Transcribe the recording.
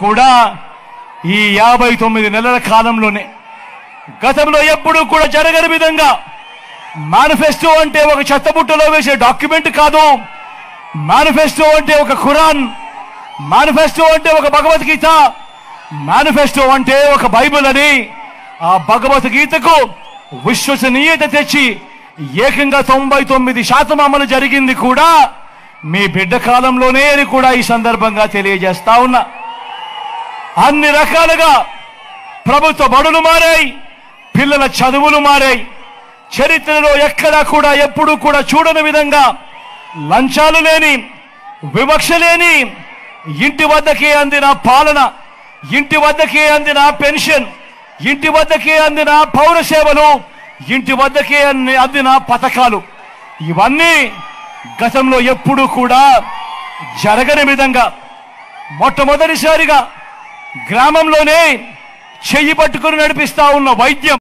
కూడా ఈ 59 నెలల కాలంలోనే గతంలో ఎప్పుడూ కూడా జరగని విధంగా మేనిఫెస్టో అంటే ఒక చెత్తబుట్టలో వేసే డాక్యుమెంట్ కాదు. మేనిఫెస్టో అంటే ఒక ఖురాన్, మేనిఫెస్టో అంటే ఒక భగవద్గీత, మేనిఫెస్టో అంటే ఒక బైబిల్ అని ఆ భగవద్గీతకు విశ్వసనీయత తెచ్చి ఏకంగా 99% అమలు జరిగింది కూడా మీ బిడ్డ కాలంలోనే అని కూడా ఈ సందర్భంగా తెలియజేస్తా ఉన్నా. అన్ని రకాలుగా ప్రభుత్వ బడులు మారాయి, పిల్లల చదువులు మారాయి. చరిత్రలో ఎక్కడా కూడా ఎప్పుడూ కూడా చూడని విధంగా లంచాలు లేని, వివక్ష లేని, ఇంటి వద్దకే అందిన పాలన, ఇంటి వద్దకే అందిన పెన్షన్, ఇంటి వద్దకే అందిన పౌర సేవలు, ఇంటి వద్దకే అందిన పథకాలు, ఇవన్నీ గతంలో ఎప్పుడూ కూడా జరగని విధంగా మొట్టమొదటిసారిగా గ్రామంలోనే చెయ్యి పట్టుకుని నడిపిస్తా ఉన్న వైద్యం